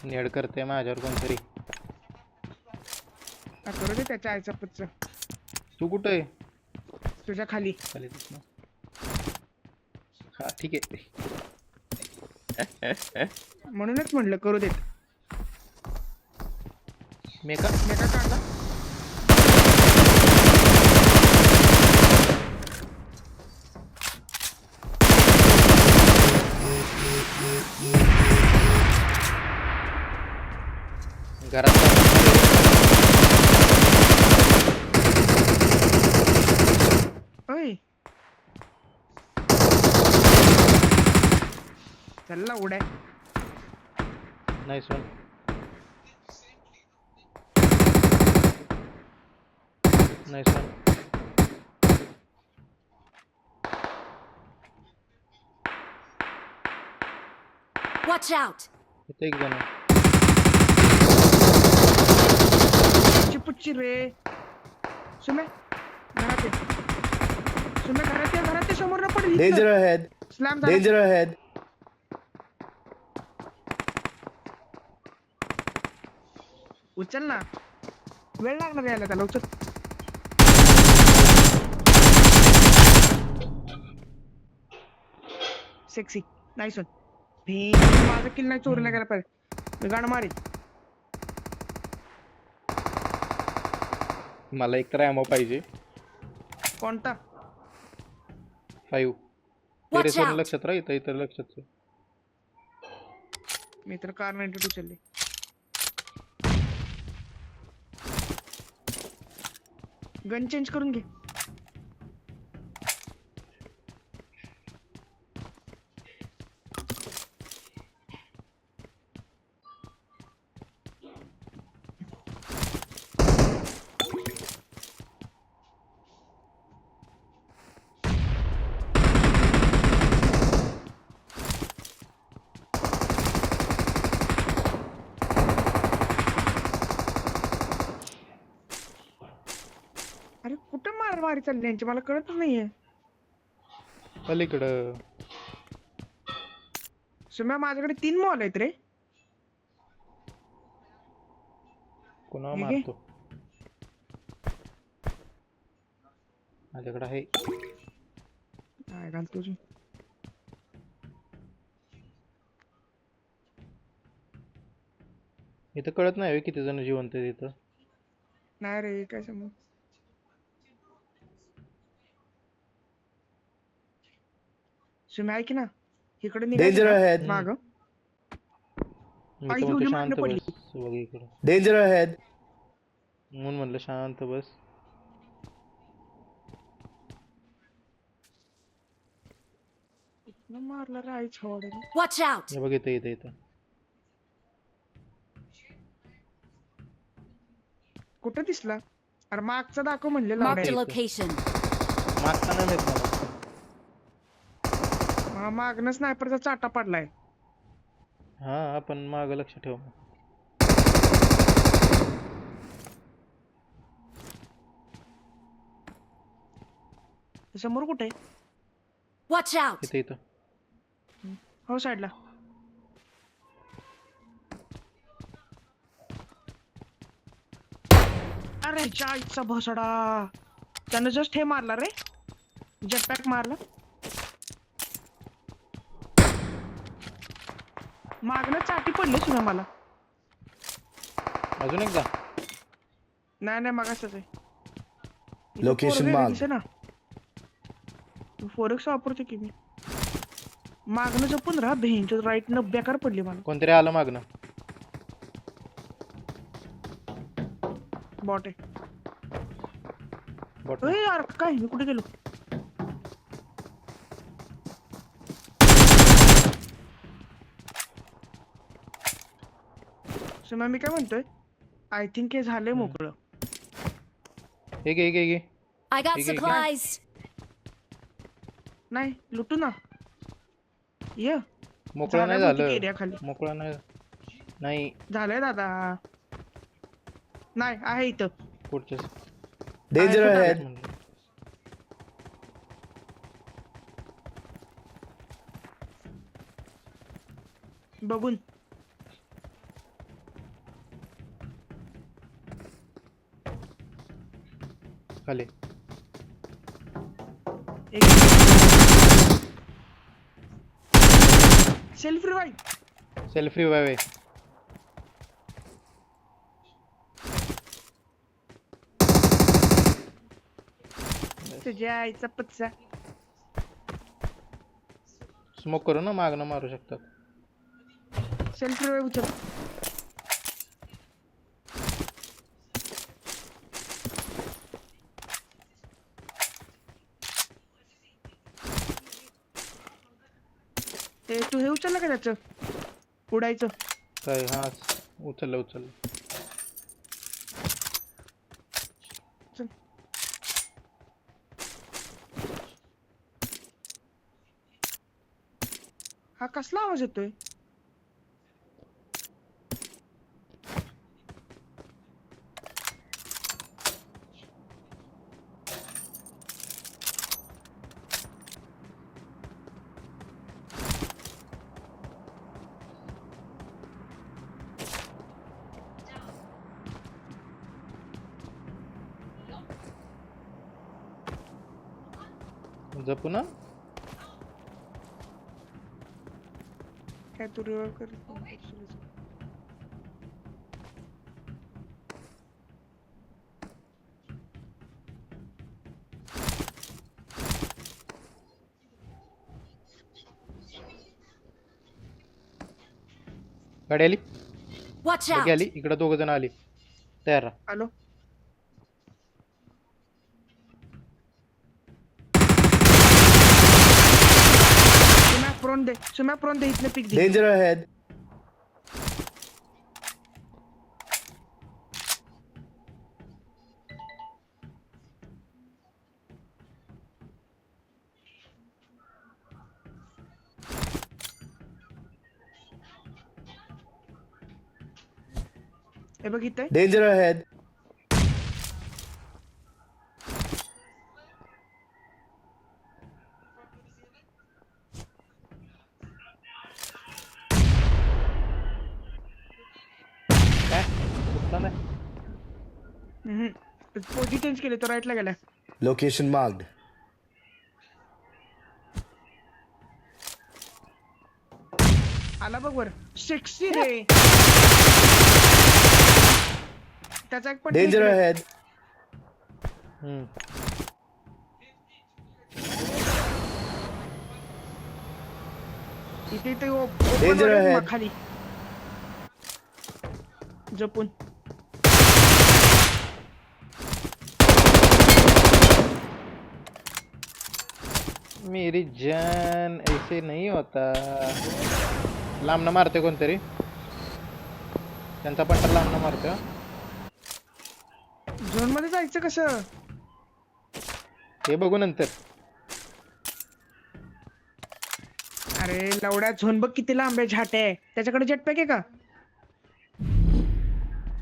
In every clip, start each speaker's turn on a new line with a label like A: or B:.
A: नेड करते माझ्यावर कोणतरी.
B: करू दे त्याच्या आईचा पुच्च.
A: तू कुठे आहे?
B: तुझ्या खाली.
A: खाली दिसणार. हा ठीक आहे.
B: म्हणूनच म्हणलं करू देत.
A: मेका
B: मेका काढला.
A: घरात
B: ओय चल उड्या.
A: नाही सोन. नाही सोन.
C: Watch out!
A: इथे एक जण आहे.
B: पुच्ची रे. सुमे घरात ये. सुमे घरात ये समोर न पडली.
D: Danger ahead!
B: स्लॅम झाला.
D: Danger ahead!
B: उचल ना. वेळ लागणार यायला त्याला. उचल. Sexy nice one. माझा किल नाही चोरी नाही करायला पाहिजे. मी गाणं मारी.
A: मला एक तर ॲमो पाहिजे.
B: कोणता?
A: 5.
C: Watch
A: टेरेसवर
C: out!
A: लक्षात राह. इथं लक्षात ठेव.
B: मी तर कार 92 चालली. गन चेंज करून घे. अरे कुठं मारी चालली यांची मला कळतच नाहीये.
A: पलीकडं
B: सुम्या माझ्याकडे 3 मॉल आहेत रे.
A: कोणावर
B: हे घे.
A: मारतो? माझ्याकडे आहे.
B: काय घाल तुझी.
A: इथं कळत नाही किती जण जिवंत आहेत इथं.
B: नाही रे काय समज. सुम्या ऐक ना. इकडे
D: Danger ahead!
B: माग.
A: मी
B: आई
A: तर म्हणतो
B: तुझी
A: शांत
B: मागणं पडली.
A: बस बघ इकडं.
D: Danger ahead!
A: म्हणून म्हणलं शांत बस.
B: मारला रे आई छोड.
C: Watch out!
A: हे बघ इथं इथं इथं.
B: कुठं दिसला? अरे मागचा दाखव म्हणलेला.
C: Marked a
A: Okay.
C: location.
A: मागता नाही येत मला.
B: मागनं स्नायपरचा चाटा पडलाय.
A: हा आपण माग लक्ष ठेव.
B: समोर कुठे?
C: Watch out!
A: इथं इथं.
B: हो साईडला. अरे जायचा भसडा. त्यानं जस्ट हे मारला रे. जेटपॅक मारला. मागणं चाटी पडली सुद्धा मला.
A: अजून एकदा.
B: नाही मग असंच आहे.
D: Location marked.
B: ना फोरेक्स वापरतो की मी. मागणं जपून राहा. भेंच्या राईट न बेकार पडली मला.
A: कोणतरी आलं मागणं.
B: बॉट आहे.
A: बॉट.
B: अरे यार काय मी कुठे गेलो? सुमा मी काय म्हणतोय. आय थिंक हे झालंय मोकळं.
A: हे घे घे घे.
C: I got
A: Okay,
C: supplies.
B: नाही लुटू ना. ये
A: मोकळं नाही
B: झालं बहुतेक
A: झालं.
B: एरिया खाली.
A: मोकळं नाही. नाही
B: झालंय दादा. नाही आहे इथं.
A: पुढच्या
D: Danger
B: I-
D: ahead!
A: म्हणलं.
B: बघून
A: खाली.
B: Self revive.
A: सेल्फ रिवाइव आहे.
B: तुझ्या आईचा पच्चा.
A: स्मोक करू ना, मागणं मारू शकतात.
B: सेल्फ रिवाइव उचल. ते तू हे उचललं का त्याचं उडायचं?
A: काय? हा, उचललं उचललं.
B: चल. हा कसला आवाज येतोय?
A: जपू ना.
B: काय तू रिवाइव कर.
A: गाडी आली.
C: Watch
A: बघी
C: out!
A: आली. इकडे 2 जण आली. तयार राहा.
B: आलो. सुम्या प्रोन दे इथले पिक दे.
D: Danger ahead.
B: हे बघ इथे.
D: Danger ahead.
A: काय कुठला नाही.
B: पोझिशन चेंज केले तो राईटला गेला.
D: Location marked.
B: आला बघ वर. सेक्सी रे. त्याचा एक पण
D: Danger ahead.
B: इथे इथे
D: Danger ahead.
B: खाली जपून.
A: मेरी जान ऐसे नहीं होता. लांबनं मारते कोणतरी. त्यांचा पंटर लांबनं मारतोय.
B: झोन मध्ये जायचं कसं?
A: हे बघू नंतर.
B: अरे लवड्या झोन बघ किती लांब आहे. झाटे आहे त्याच्याकडे जेटपॅक आहे का?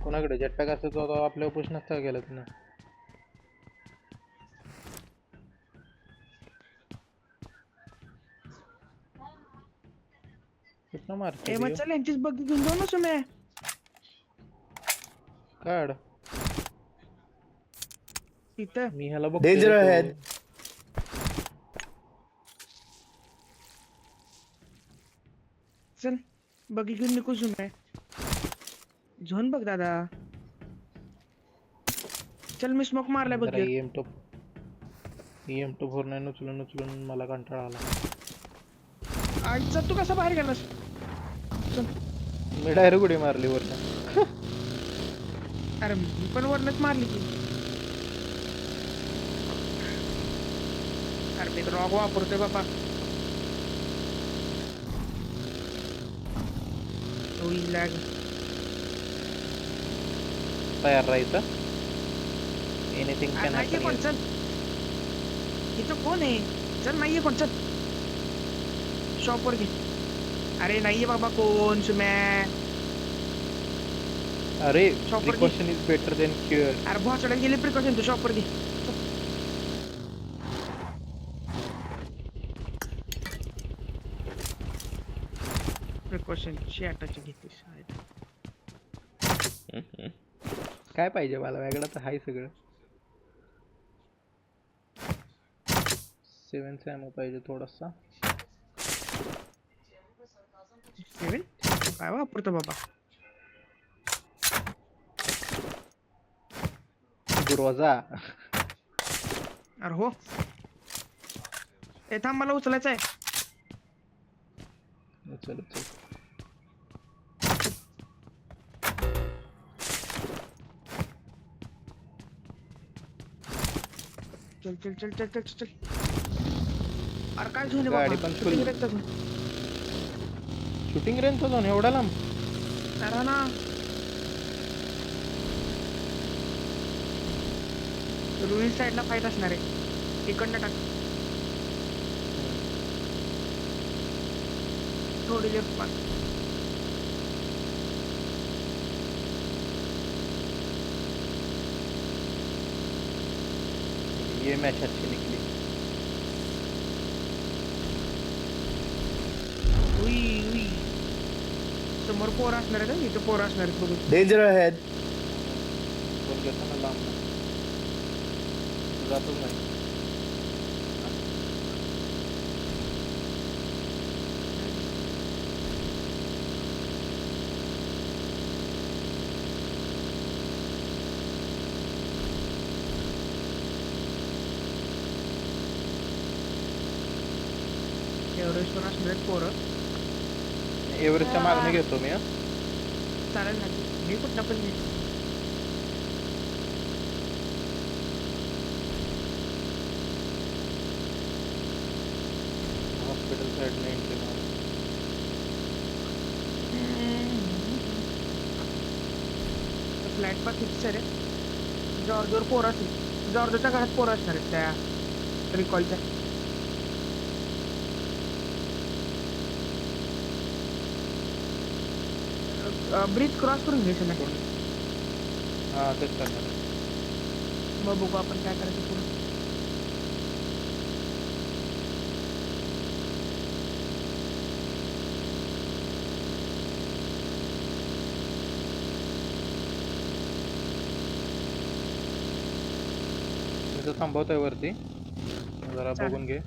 A: कोणाकडे जेटपॅक असतो तो आपल्या पुश नसता गेला तुला. कुठनं मारते
B: ए मग चल यांचीच बघ घेऊन जाऊ ना सुम्या.
A: काढ.
B: इथं
A: मी ह्याला
D: Danger ahead.
B: चल बघी घेऊन निघू सुम्या. झोन बघ दादा. चल मी स्मोक मारलाय बघ.
A: EM2 49 उचलून उचलून मला कंटाळा आला.
B: आईचा तू कसा बाहेर गेलास? चल.
A: मी डायरेक्ट उडी मारली वरनं.
B: अरे मी पण वरनच मारली की. अरे मी रॉग वापरतोय बाबा. लॅग.
A: तयार राहायचं. एनिथिंग कॅन
B: नाहीये कोण. चल इथं कोण आहे? चल नाहीये कोण. चल शॉप वर घे. अरे नाहीये बाबा कोण सुम्या.
A: अरे
B: Shopper
A: precaution is better than cure.
B: अरे बहुत चढायला गेले प्रिकॉशन. तू शॉप वर घे. प्रिकॉशन ची अटॅच घेतलीस.
A: काय पाहिजे मला? वेगळं तर हाय सगळं. 7 ॲमो पाहिजे थोडासा.
B: सेवन काय वापरतो बाबा.
A: गुरोजा.
B: अरे हो ए थांब मला उचलायचं आहे.
A: चल चल.
B: चल चल चल चल चल चल. अरे काय घेऊन
A: गाडी पण full. शूटिंग रेंजचा झोन एवढा लांब.
B: अरे ना रुईन साईडला फाईट असणार आहे. इकडनं टाक थोडी लेफ्ट पास.
A: ये मॅच अच्छी निकली.
B: उई उई समोर पोर असणार आहे का. इथं पोर असणार आहेत बघू.
D: Danger ahead.
A: पण घेताना लांब ना. जातच नाही.
B: एव्हरेस्ट वर असणार आहेत पोरं.
A: एव्हरेस्टच्या मागणी घेतो मी.
B: चालेल ना मी कुठं पण घे.
A: हॉस्पिटल साईडने एंट्री मार.
B: फ्लॅट पास किती रे. जॉर्जवर पोरं असतील. जॉर्जच्या घरात पोरं असणार आहेत त्या रिकॉलच्या. ब्रिज क्रॉस करून घ्यायचं ना.
A: हां तेच करणार.
B: मग बघू आपण काय करायचं पुढे.
A: मी तर थांबवतोय वरती. जरा
B: चालेल.
A: बघून घे.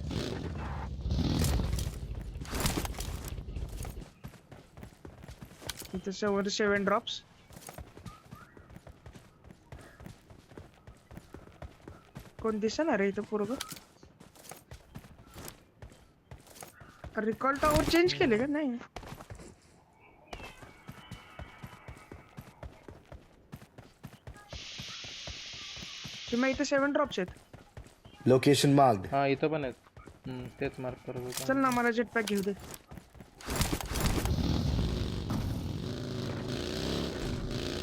B: इथं 7 ड्रॉप्स. कोण दिसणार रे इथं पोरग. रिकॉल टॉवर चेंज केले का नाही. तुम्ही इथं 7 ड्रॉप्स आहेत.
D: Location marked.
A: हां इथं पण आहेत. तेच मार्क करत होतो.
B: चल ना मला जेट पॅक घेऊ दे.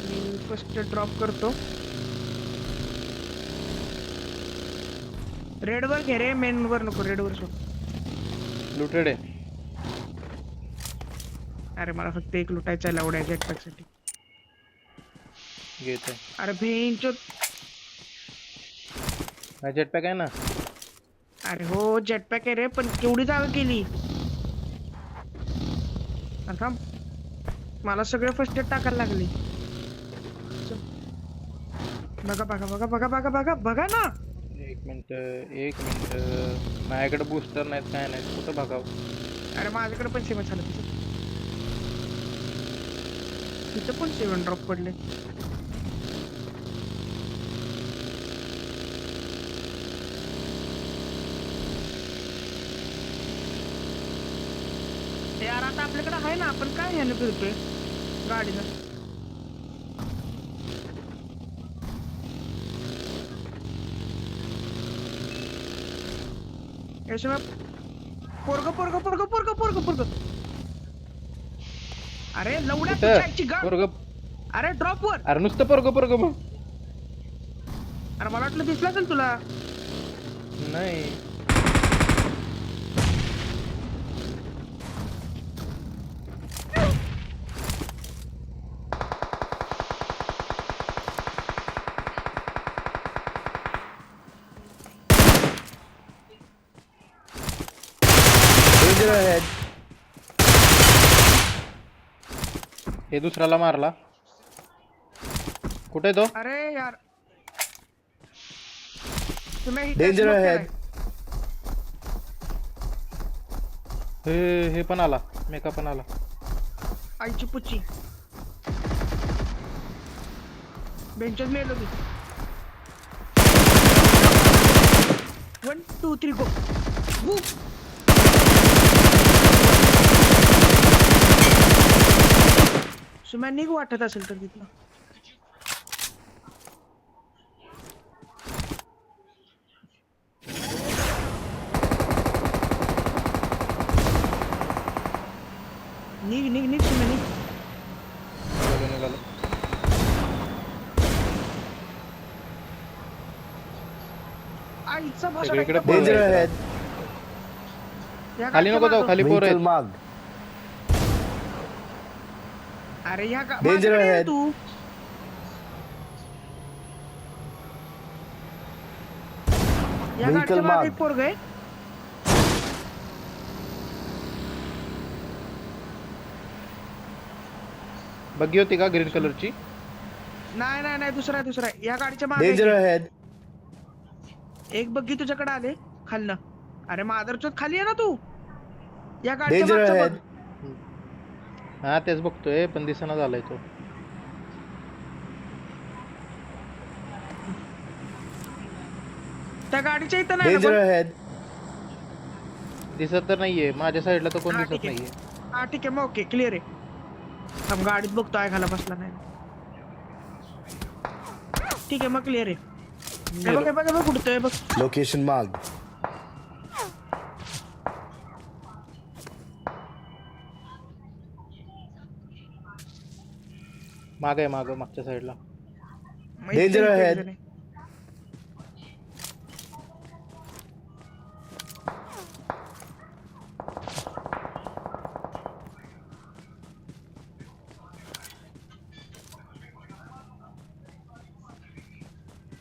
B: मी फर्स्ट ड्रॉप करतो. रेड वर घे रे. मेन वर नको. रेड वर सोड.
A: लुटेड आहे.
B: अरे मला फक्त एक लुटायचा लावड आहे जेट पॅक साठी.
A: घेते.
B: अरे भेंचो.
A: हा जेट पॅक आहे ना.
B: अरे हो जेट पॅक आहे रे पण केवढी जागा केली. अरे थांब मला सगळे फर्स्ट एड टाकायला लागले. बघा बघा बघा बघा बघा बघा बघा ना.
A: एक मिनिट माझ्याकडे बूस्टर नाहीत काय नाही. कुठं बघावं.
B: अरे माझ्याकडे पण 7 झालं. तिथं पण 7 ड्रॉप पडले. यार आता आपल्याकडे आहे ना. आपण काय ह्यानं फिरतोय गाडीनं. याशिवाय पोरग पोरग पोरग पोरग पोरग पोरग. अरे लवड्या तुझ्याची गा.
A: पोरग.
B: अरे ड्रॉप वर.
A: अरे नुसतं पोरग पोरग बघ.
B: अरे मला वाटलं दिसला असेल तुला.
A: नाही.
D: Danger ahead.
A: हे दुसऱ्याला मारला. कुठे तो.
B: अरे यार तुम्ही इथे
D: Danger
B: smoke
D: ahead.
B: केलाय.
A: हे पण आला, मेका पण आला.
B: आईची पुच्ची बेंचच मेलो मी. 1 2 3 गो. सुम्या निघ वाटत असेल तर तिथलं. निघ निघ निघ सुम्या निघ.
A: निघालो.
B: आईचा भाषा
A: सगळीकडे
B: काय
D: Danger
A: Right.
D: ahead.
B: या
A: खाली नको
B: गाडीच्या
A: जाऊ, खाली पोरं
D: Vehicle
A: आहेत.
D: marked.
B: अरे ह्या
D: Danger
B: माझ्याकडे ये
D: ahead.
B: तू. या
D: Vehicle
B: गाडीच्या मागे एक
D: marked.
B: पोरग आहे.
A: बग्गी होती का ग्रीन कलरची?
B: नाही नाही नाही दुसरा आहे, दुसरा आहे. या गाडीच्या मागे
D: Danger
B: एक.
D: ahead.
B: एक बग्गी तुझ्याकडे आले खालनं. अरे मादरचोद खाली आहे ना तू. या गाडीच्या
D: Danger
B: मागचा
D: ahead.
B: बघ.
A: हा तेच बघतोय पण दिसेना झालाय तो.
B: त्या गाडीच्या इथं नाही ना
D: Danger
B: पण?
D: ahead.
A: दिसत तर नाहीये माझ्या साईडला, तर कोण
B: हा,
A: दिसत
B: ठीक आहे.
A: नाहीये.
B: हा ठीक आहे मग ओके क्लिअर आहे. थांब गाडीत बघतो ऐकायला बसला नाही. ठीक आहे मग क्लिअर आहे. हे बघ हे बघ हे बघ कुठतोय बघ.
D: Location marked.
A: माग आहे, मागच्या साईडला.
B: मग इथं
D: Danger
B: इथं
D: ahead.
B: इथं नाही.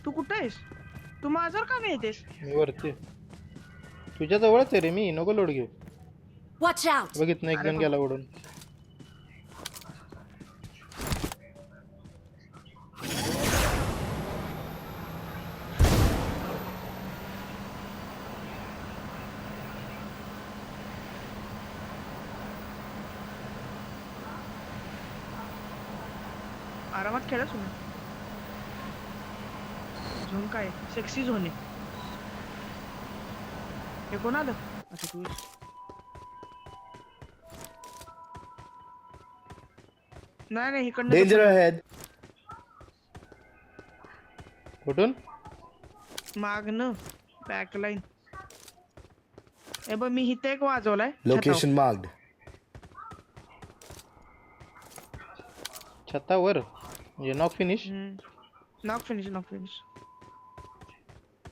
B: तू कुठं आहेस? तू माझ्यावर का नाही येतेस?
A: मी वरती. तुझ्या जवळच आहे रे मी, नको लोड घेऊ.
C: Watch out!
A: बघितलं एक
B: अरे
A: जण
B: बाप.
A: गेला उडून.
B: आरामात खेळा तुम्ही. झोन काय सेक्सी झोन आहे. हे कोण आलं आता तू? नाही नाही इकडनं
D: Danger
B: तर
D: ahead.
A: कुठून?
B: मागनं बॅकलाईन. हे बघ मी इथे एक वाजवलाय छतावर.
D: Location marked.
A: छतावर म्हणजे knock finish.
B: Knock finish knock finish.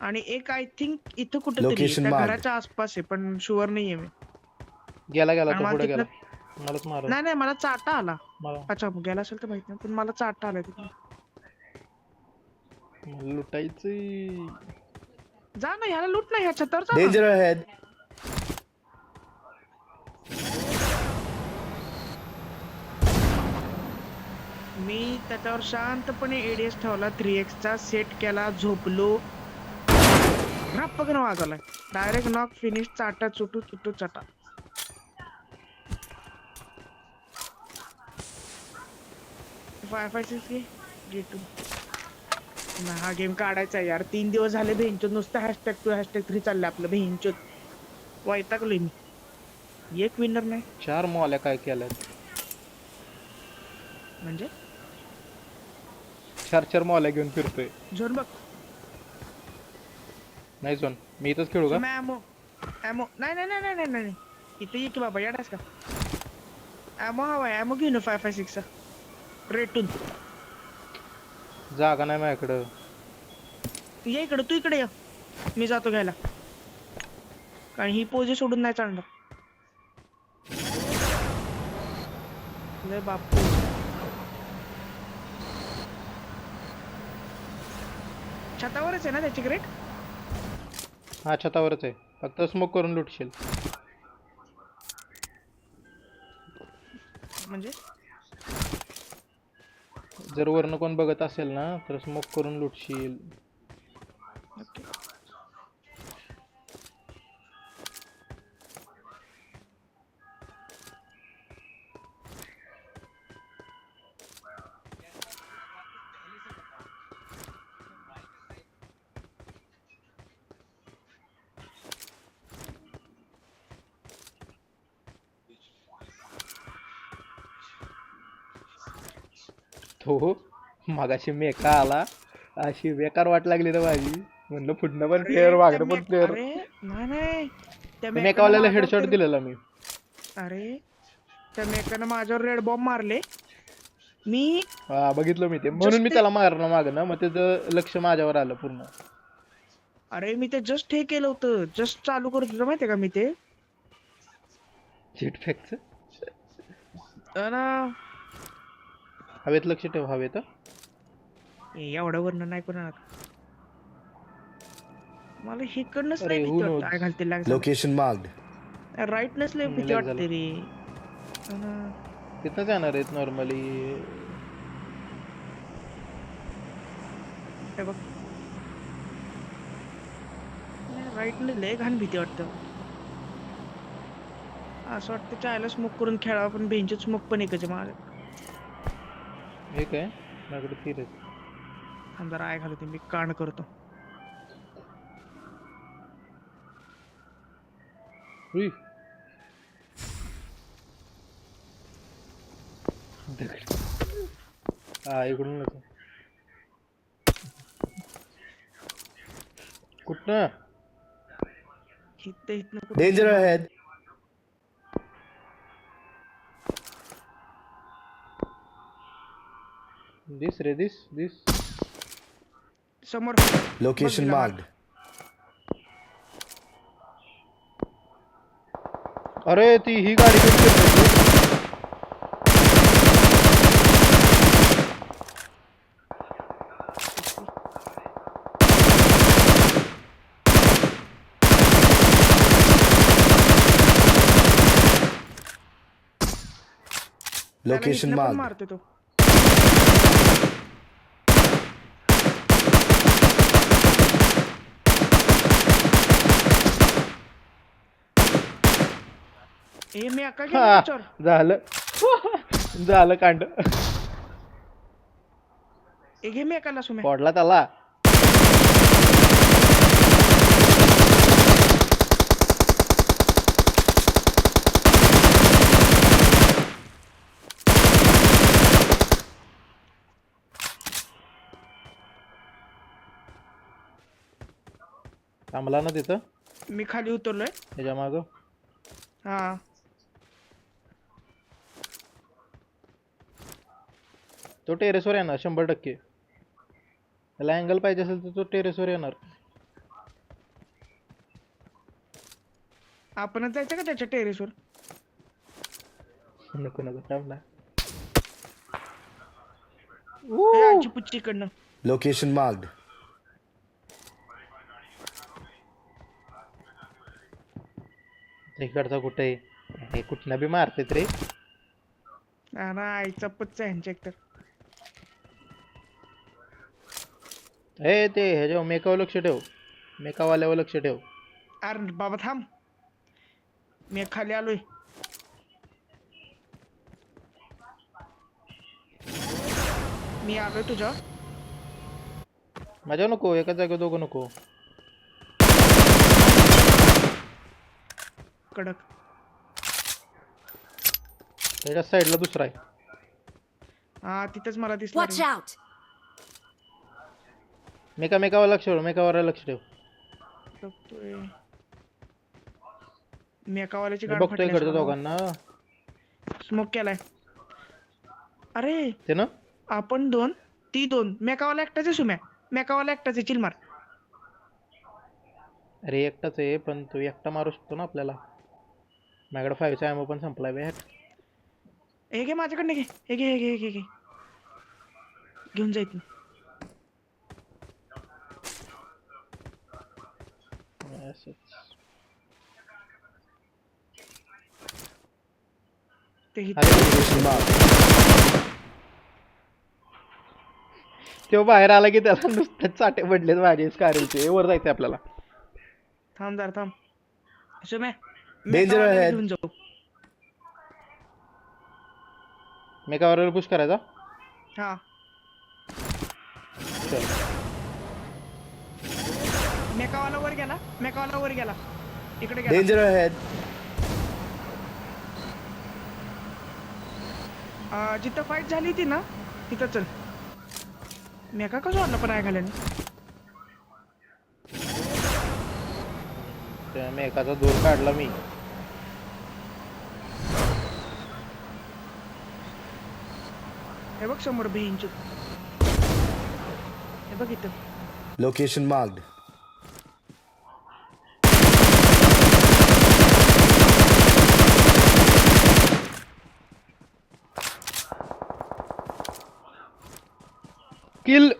B: आणि एक आय थिंक इथं कुठेतरी
D: Location
B: त्या
D: marked.
B: घराच्या आसपास आहे पण शुअर नाहीये मी.
A: गेला
B: आणि
A: तो
B: मला
A: पुढे गेला.
B: तिथनं-
A: मलाच मार.
B: नाही नाही मला चाटा आला.
A: मला
B: अच्छा गेला असेल तर माहित नाही पण मला चाटा आला तिथं.
A: लुटायचं.
B: जा ना ह्याला लूट ना ह्या छतावर जा ना.
D: Danger ahead.
B: मी त्याच्यावर शांतपणे एडीएस ठेवला 3x चा सेट केला झोपलो. रप्पकन वाजवलाय डायरेक्ट नॉक फिनिश चाटा चुटू चुटू चाटा. फाय सिक्स गेटू. हा गेम काढायचा आहे यार. 3 दिवस झाले भेंचोत नुसतं #2 #3 चाललंय आपलं भेंचोत. वैतागलोय मी. एक विनर नाही
A: 4 मॉल्या काय केल्यात?
B: म्हणजे
A: 4 मॉल्या घेऊन फिरतोय.
B: झोन बघ.
A: नाही झोन, मी इथंच खेळू का?
B: ॲमो ॲमो नाही नाही नाही नाही नाही नाही इथे ये की बाबा येडास का? ॲमो हवाय ॲमो घेऊन 556 चा रेटून.
A: जागा नाही माझ्याकडं.
B: तू ये इकडे तू इकडे ये. मी जातो घ्यायला कारण ही पोझे सोडून नाही चालणार. लय बाप छतावरच आहे ना त्याची ग्रेट.
A: हा छतावरच आहे, फक्त स्मोक करून लुटशील.
B: म्हणजे
A: जर वरनं कोण बघत असेल ना तर स्मोक करून लुटशील. तो मगाशी मेका आला, अशी बेकार वाट लागली ना माझी. म्हणलं पुढनं पण
B: अरे
A: प्लेअर
B: त्या
A: मागणं पण
B: मेक
A: प्लेअर.
B: अरे नाही नाही त्या मेकानं
A: मेकावाल्याला
B: माझ्यावर
A: हेडशॉट
B: ते
A: दिलेला मी.
B: अरे त्या मेकानं माझ्यावर रेड बॉम्ब मारले. मी
A: हा बघितलं मी ते, म्हणून
B: जस्ट
A: मी
B: ते
A: त्याला मारणं मागणं, मग त्याचं लक्ष माझ्यावर आलं पूर्ण.
B: अरे मी ते जस्ट हे केलं होतं, जस्ट चालू करत होतो माहितीये का मी ते
A: चिट फॅक्टचं
B: अन
A: हवेत लक्ष ठेव, हवेत.
B: एवढं वर्णन नाही कोणा मला हिकडनंच
A: अरे
B: लय
A: हु
B: भीती वाटतं.
A: नोज.
B: काय घालते लाग झालं
D: Location marked.
B: राईटनच लय भीती
A: लॅग झालं.
B: वाटते रे. अन
A: तिथंच येणार आहेत नॉर्मली.
B: हे बघ राईटने लय घाण भीती वाटतं. असं वाटतं चायला स्मोक करून खेळावं, पण बेंच स्मोक पण एकच आहे माझं.
A: हे काय माझ्याकडे तीर आहेत.
B: थांब जरा आय घालतो मी, कांड करतो.
A: उई. दगड. हा इकडून नको. कुठनं?
B: इथनं कुठं
D: Danger ahead.
A: दिस रे दिस.
B: समोर
D: Location
B: बघ
D: marked.
A: अरे ती ही गाडी घेऊन फिरते.
B: त्याला
D: Location
B: इथनं पण
D: marked.
B: मारतो तो. ए मी अक्का गेलो
A: हा
B: त्याच्यावर.
A: झालं कांड.
B: ए घे मी एकाला सुम्या.
A: पडला त्याला. थांबला ना तिथं
B: मी खाली उतरलोय.
A: त्याच्या माग.
B: हा
A: तो टेरेसवर येणार 100%. त्याला अँगल पाहिजे असेल तर तो टेरेसवर येणार.
B: आपणच जायचं का त्याच्या टेरेसवर?
A: नको थांब ना.
B: आजी पुच्चीकडनं.
D: Location marked.
A: इकडचा कुठे आहे? हे कुठनं बी मारतेत रे.
B: ना आईचा पुच्चा ह्यांच्या एकतर.
A: हे ते ह्याच्यावर मेकावर लक्ष ठेव. मेकावाल्यावर लक्ष ठेव.
B: अरे बाबा थांब, मी खाली आलोय. मी आलोय तुझ्या.
A: माझ्या नको, एका जागेवर दोघं नको.
B: कडक
A: त्याच्या साईडला दुसरा आहे.
B: हा तिथंच मला दिसला
C: Watch
B: रे.
C: out!
A: मेकावर लक्ष ठेव. मेकावर लक्ष ठेव.
B: बघतोय. मी एकावाल्याची
A: मी
B: गाड
A: बघतोय इकडच्या
B: फाटली.
A: दोघांना.
B: स्मोक केलाय. अरे
A: ते ना
B: आपण दोन, ती दोन. मेकावाला एकटाच आहे सुम्या. मेकावाला एकटाच आहे, चिल मार.
A: अरे एकटाच आहे, पण तो एकटा मारू शकतो ना आपल्याला. माझ्याकडे 5चा ॲमो पण संपलाय बे.
B: हे घे माझ्याकडनं, घे हे घे हे घे हे घे. घेऊन जाईत ना. ते
A: अरे
D: Location marked.
A: तो बाहेर आला की त्याला नुसतं चाटे पडलेत माझे स्कारलचे. वर जायचंय आपल्याला.
B: थांब जरा थांब. सुम्या
D: Danger
B: मेकावाल्याला
D: ahead.
B: घेऊन जाऊ.
A: मेकावर पुश करायचा.
B: हा
A: चल.
B: मेकावाला वर गेला. मेकावाला वर गेला. इकडे गेला.
D: Danger ahead.
B: जिथं फाईट झाली होती ना तिथं चल. मेका कसं वाटलं पण ऐकायला
A: त्या मेकाचा दूर काढला मी.
B: हे बघ समोर बेंच. हे बघ इथं.
D: Location marked.
A: किल.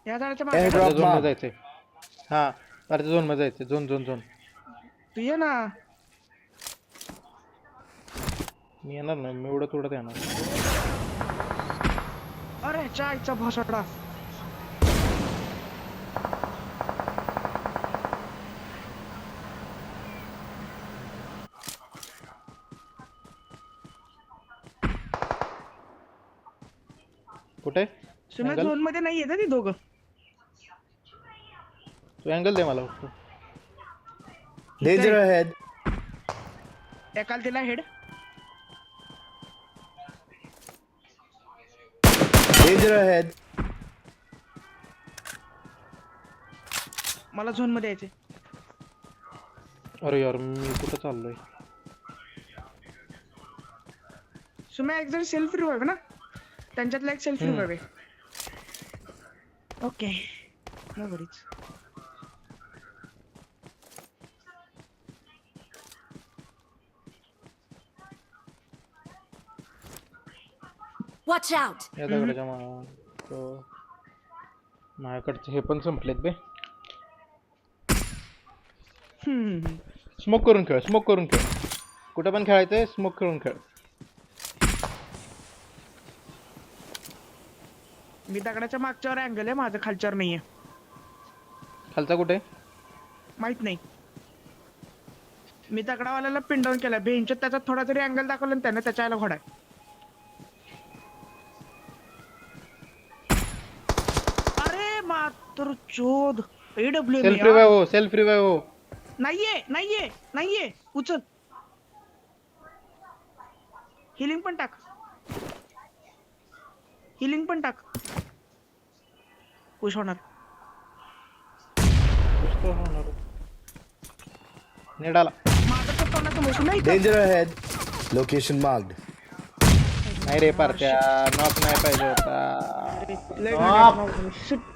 B: या झाडाच्या मागे
D: Airdrop
A: झोन मध्ये
D: marked.
A: जायचंय. हा वरच्या झोन मध्ये जायचंय. Zone zone zone.
B: तू ये ना.
A: मी येणार ना, मी एवढं थोडं येणार.
B: अरे चायचा भोसडा.
A: कुठे
B: सुम्या
A: Angle?
B: झोन मध्ये नाही येत ती दोघं.
A: तू अँगल दे मला फक्त.
D: Danger ahead.
B: एकाला तिला हेड.
D: Danger ahead.
B: मला झोन मध्ये यायचे.
A: अरे यार मी कुठं चाललोय.
B: सुम्या एक जण सेल्फ रिवाइव ना, त्यांच्यातला एक सेल्फ रिवाइव आहे. Okay no worries.
C: Watch out!
A: या दगडाच्या माझ्याकडचे हे पण संपलेत बे. स्मोक करून खेळ. स्मोक करून खेळ. कुठं पण खेळायचंय. स्मोक करून खेळ.
B: मी दगडाच्या मागच्यावर अँगल आहे, माझं खालच्यावर नाहीये.
A: खालचा कुठे.
B: माहित नाही. मी दगडावाल्याला पिन डाऊन केला. बेंचत त्याचा थोडा तरी अँगल दाखवला त्याने त्याच्या आला घोडा. अरे मात्र चोद. AW
A: सेल्फ रिवाइव हो. सेल्फ रिवाइव हो.
B: नाहीये नाहीये नाहीये. उचल. हिलिंग पण टाक. हिलिंग पण टाक. पुश होणार.
A: नेडाला.
B: माझं तर तोंडाचं मोसम नाही इथं.
D: Danger ahead. Location marked.
A: नाही रे पार्ट्या. नॉक नाही पाहिजे होता.
B: लय गाड्या आहेत. Shit.